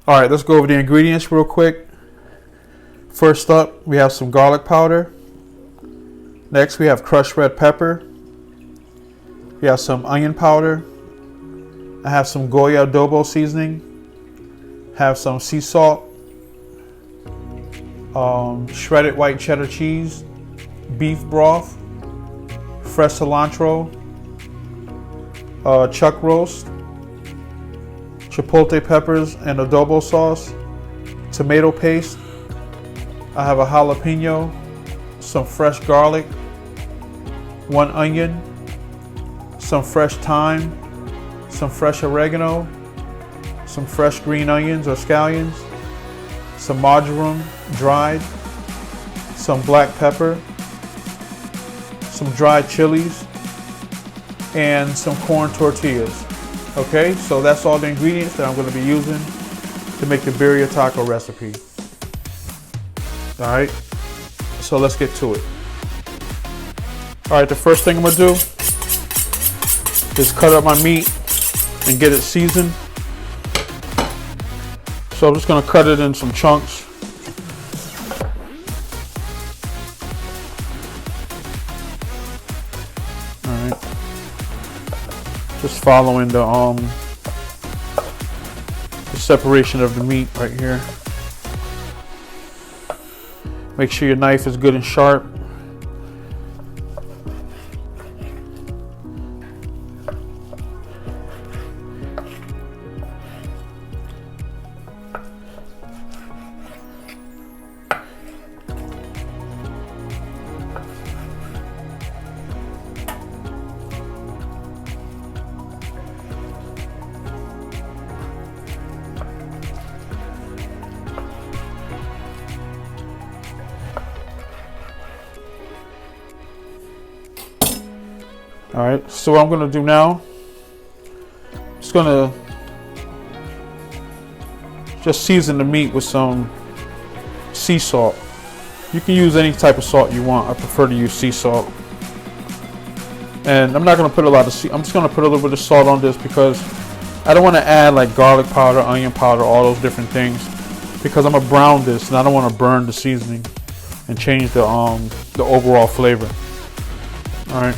All right, let's go over the ingredients real quick. First up, we have some garlic powder. Next, we have crushed red pepper. We have some onion powder. I have some Goya adobo seasoning. Have some sea salt. Shredded white cheddar cheese. Beef broth. Fresh cilantro. Chuck roast. Chipotle peppers and adobo sauce. Tomato paste. I have a jalapeno. Some fresh garlic. 1 onion. Some fresh thyme. Some fresh oregano. Some fresh green onions or scallions. Some marjoram dried. Some black pepper. Some dried chilies. And some corn tortillas. Okay, so that's all the ingredients that I'm going to be using to make the birria taco recipe. All right, so let's get to it. All right, the first thing I'm going to do is cut up my meat and get it seasoned. So I'm just going to cut it in some chunks. All right. Just following the separation of the meat right here. Make sure your knife is good and sharp. All right, so what I'm gonna do now, just gonna season the meat with some sea salt. You can use any type of salt you want. I prefer to use sea salt. And I'm not gonna put a lot of I'm just gonna put a little bit of salt on this because I don't wanna add like garlic powder, onion powder, all those different things, because I'm gonna brown this and I don't wanna burn the seasoning and change the overall flavor. All right.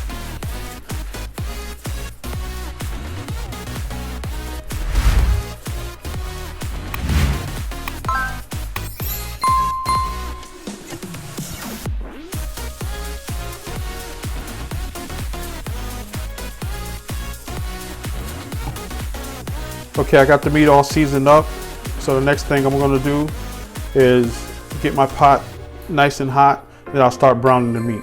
Okay, I got the meat all seasoned up. So the next thing I'm gonna do is get my pot nice and hot, then I'll start browning the meat.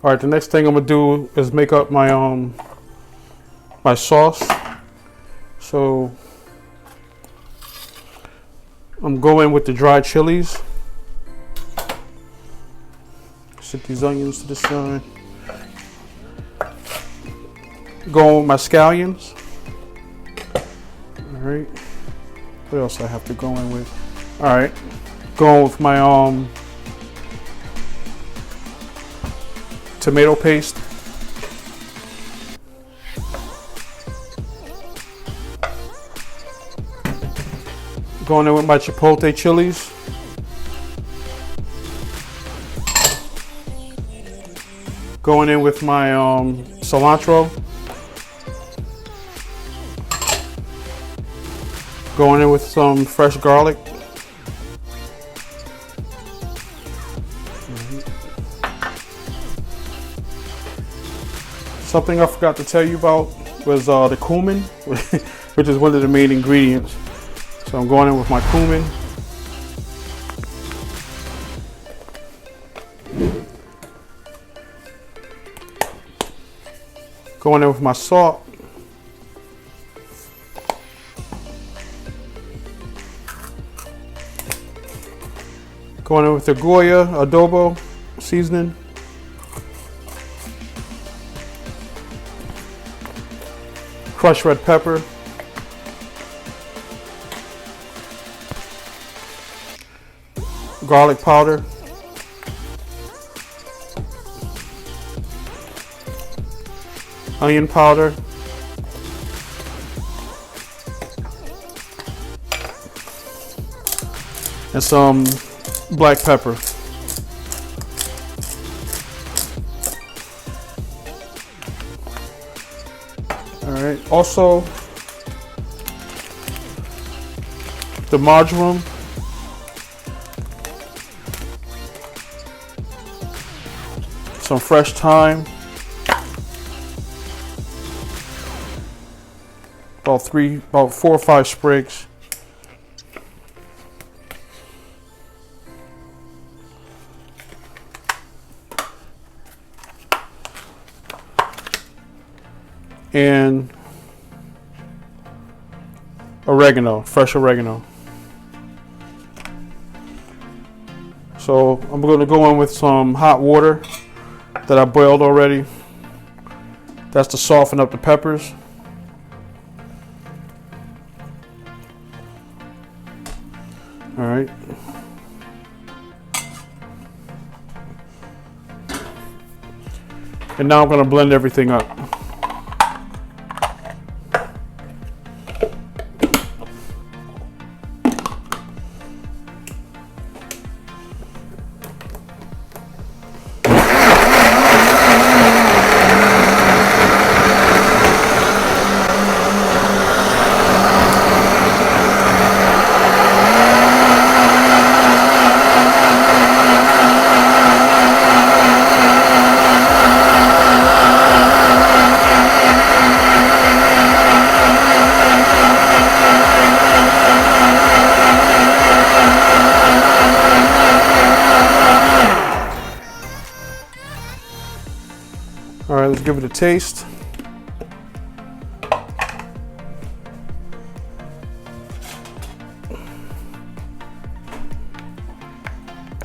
All right, the next thing I'm gonna do is make up my my sauce. So I'm going with the dried chilies. Set these onions to the side. Going with my scallions. All right. What else I have to go in with? All right. Going with my tomato paste. Going in with my chipotle chilies. Going in with my cilantro. Going in with some fresh garlic. Something I forgot to tell you about was the cumin, which is one of the main ingredients. So I'm going in with my cumin. Going in with my salt. Going in with the Goya adobo seasoning. Crushed red pepper. Garlic powder. Onion powder. And some black pepper. All right. Also, the marjoram. Some fresh thyme. About 4 or 5 sprigs. And oregano, fresh oregano. So I'm going to go in with some hot water that I boiled already. That's to soften up the peppers. All right. And now I'm going to blend everything up. All right, let's give it a taste.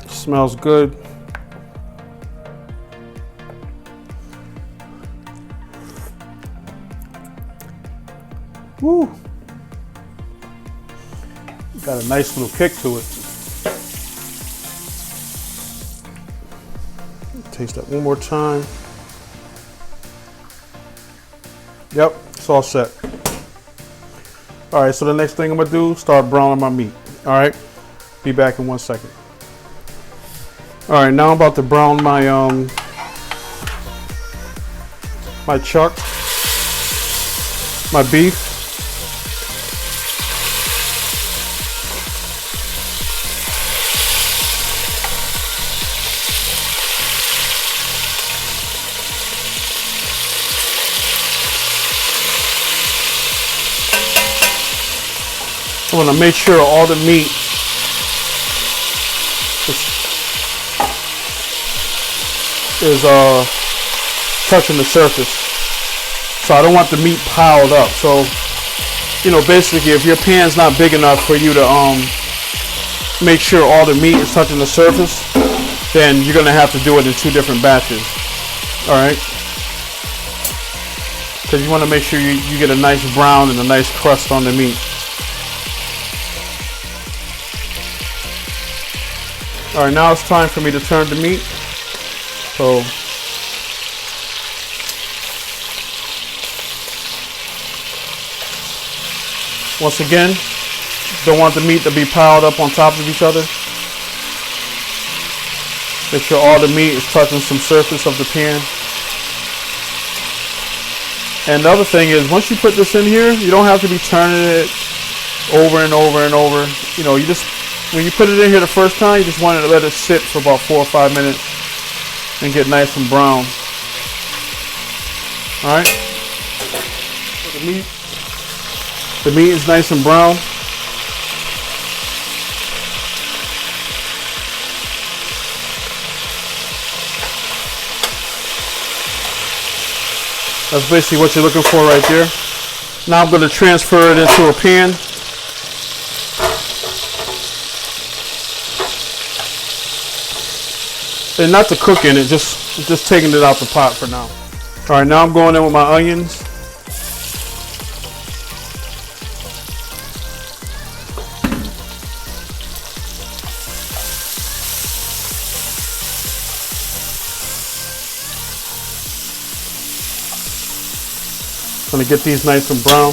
Smells good. Woo! Got a nice little kick to it. Taste that one more time. Yep, it's all set. All right, so the next thing I'm gonna do, start browning my meat. All right, be back in 1 second. All right, now I'm about to brown my my chuck, my beef. I want to make sure all the meat is touching the surface. So I don't want the meat piled up. So, you know, basically if your pan's not big enough for you to make sure all the meat is touching the surface, then you're going to have to do it in 2 different batches. All right? Because you want to make sure you get a nice brown and a nice crust on the meat. All right, now it's time for me to turn the meat. So, once again, don't want the meat to be piled up on top of each other. Make sure all the meat is touching some surface of the pan. And the other thing is, once you put this in here, you don't have to be turning it over and over and over. You know, you just, when you put it in here the first time, you just want to let it sit for about 4 or 5 minutes and get nice and brown. All right. So the meat is nice and brown. That's basically what you're looking for right there. Now I'm going to transfer it into a pan. And not to cook in it, just taking it out the pot for now. All right, now I'm going in with my onions. Gonna get these nice and brown.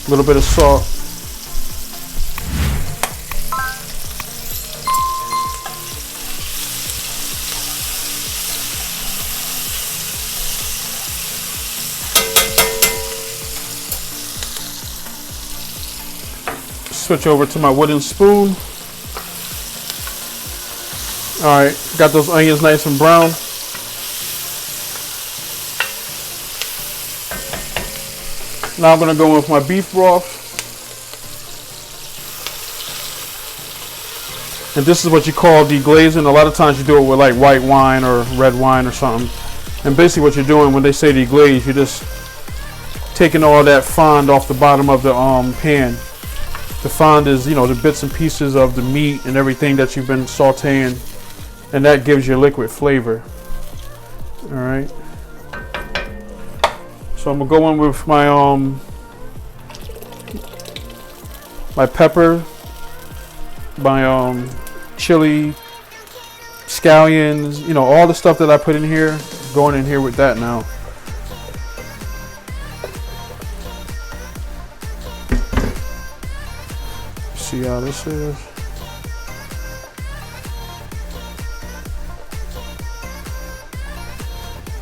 A little bit of salt. Switch over to my wooden spoon. All right, got those onions nice and brown. Now I'm going to go with my beef broth. And this is what you call deglazing. A lot of times you do it with like white wine or red wine or something. And basically what you're doing when they say deglaze, you're just taking all that fond off the bottom of the pan. The fond is, you know, the bits and pieces of the meat and everything that you've been sauteing. And that gives you liquid flavor. All right. So I'm gonna go in with my my pepper, my chili, scallions, you know, all the stuff that I put in here, going in here with that now. See how this is.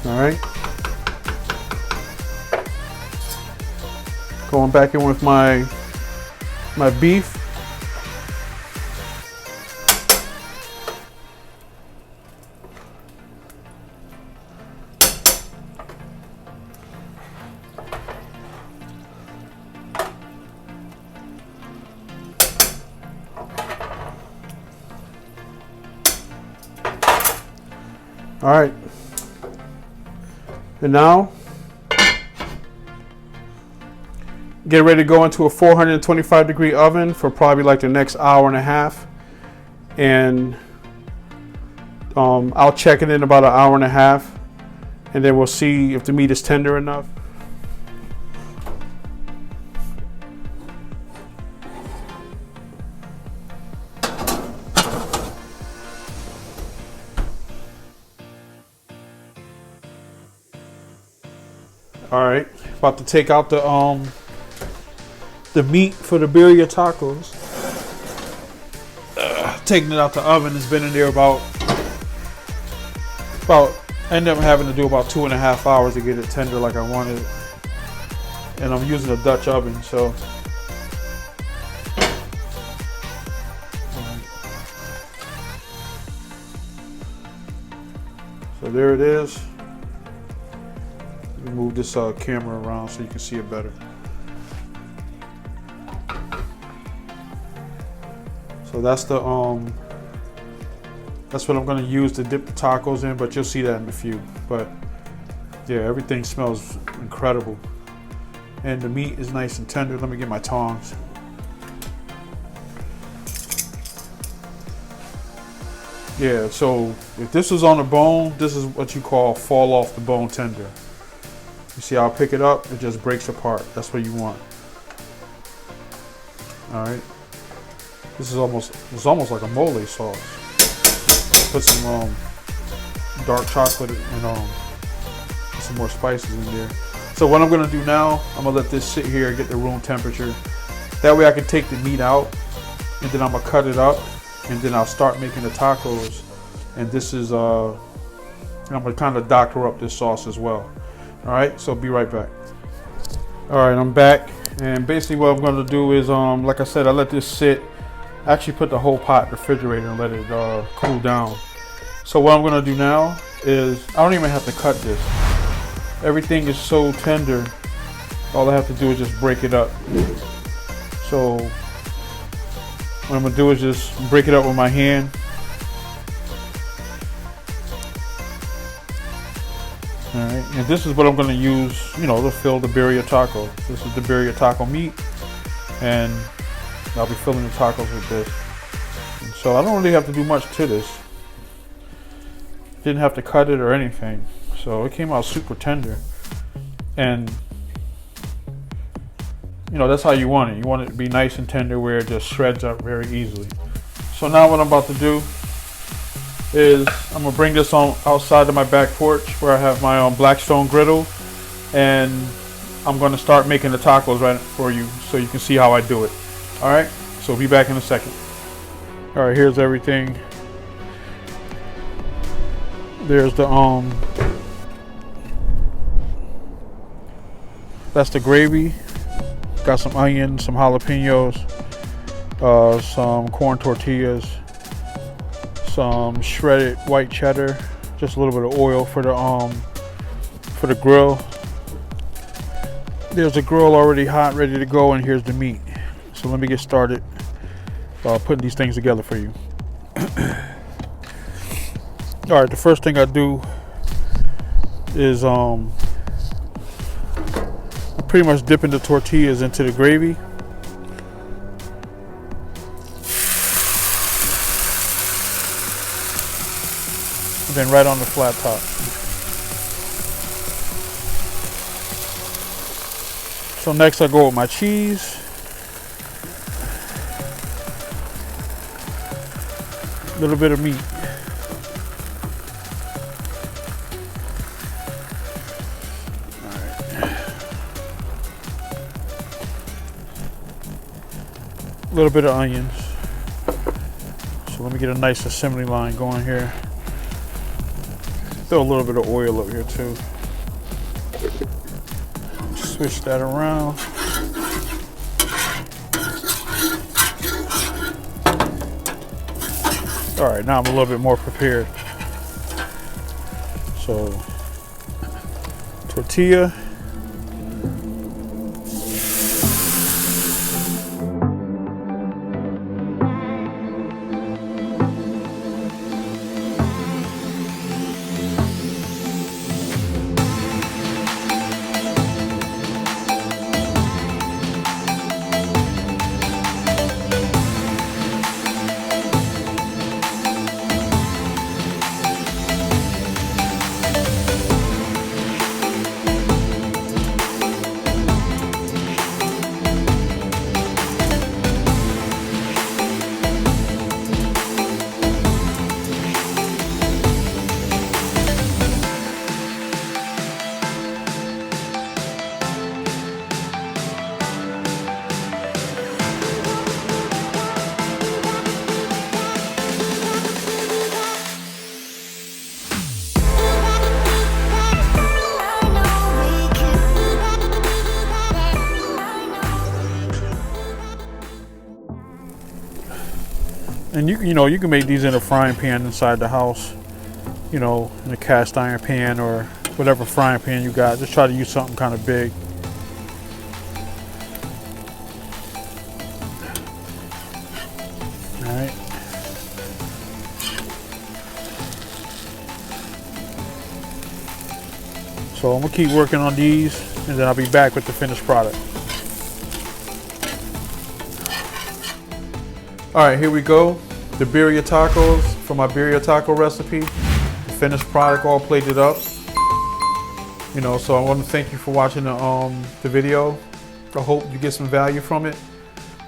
All right. Going back in with my beef. All right. And now get ready to go into a 425 degree oven for probably like the next hour and a half. And I'll check it in about an hour and a half. And then we'll see if the meat is tender enough. All right, about to take out the meat for the Birria Tacos. Taking it out the oven. It's been in there about I ended up having to do about 2.5 hours to get it tender like I wanted. And I'm using a Dutch oven, so. So there it is. Let me move this camera around so you can see it better. So that's the that's what I'm gonna use to dip the tacos in, but you'll see that in a few. But yeah, everything smells incredible. And the meat is nice and tender. Let me get my tongs. Yeah, so if this was on a bone, this is what you call fall off the bone tender. You see how I pick it up? It just breaks apart. That's what you want. All right. This is almost like a mole sauce. Put some dark chocolate and some more spices in there. So what I'm gonna do now, I'm gonna let this sit here and get the room temperature. That way I can take the meat out, and then I'm gonna cut it up, and then I'll start making the tacos. And this is, I'm gonna kind of doctor up this sauce as well. All right, so be right back. All right, I'm back, and basically what I'm going to do is, like I said, I let this sit. I actually put the whole pot in the refrigerator and let it cool down. So what I'm going to do now is, I don't even have to cut this. Everything is so tender. All I have to do is just break it up. So what I'm going to do is just break it up with my hand. All right, and this is what I'm going to use, to fill the birria taco. This is the birria taco meat, and I'll be filling the tacos with this. And so I don't really have to do much to this. Didn't have to cut it or anything. So it came out super tender. And that's how you want it. You want it to be nice and tender where it just shreds up very easily. So now what I'm about to do is I'm gonna bring this on outside of my back porch where I have my Blackstone griddle, and I'm gonna start making the tacos right for you so you can see how I do it. All right, so be back in a second. All right, here's everything. There's the that's the gravy. Got some onions, some jalapenos, some corn tortillas, some shredded white cheddar, just a little bit of oil for the grill. There's a grill already hot, ready to go, and here's the meat. So let me get started putting these things together for you. All right, the first thing I do is pretty much dipping the tortillas into the gravy. And then right on the flat top. So next I go with my cheese. A little bit of meat. A little bit of onions. So let me get a nice assembly line going here. Throw a little bit of oil up here too. Switch that around. All right, now I'm a little bit more prepared. So tortilla. And you can make these in a frying pan inside the house, in a cast iron pan or whatever frying pan you got. Just try to use something kind of big. All right. So I'm gonna keep working on these, and then I'll be back with the finished product. All right, here we go. The birria tacos for my birria taco recipe. The finished product all plated up. So I want to thank you for watching the video. I hope you get some value from it.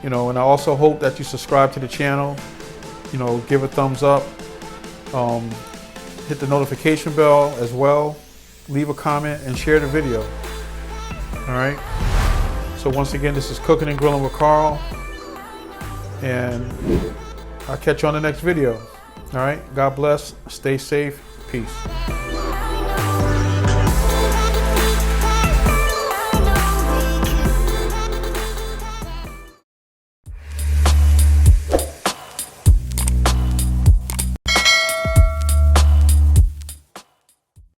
And I also hope that you subscribe to the channel. Give a thumbs up. Hit the notification bell as well. Leave a comment and share the video. All right. So once again, this is Cooking and Grilling with Karl. And I'll catch you on the next video. All right. God bless. Stay safe. Peace.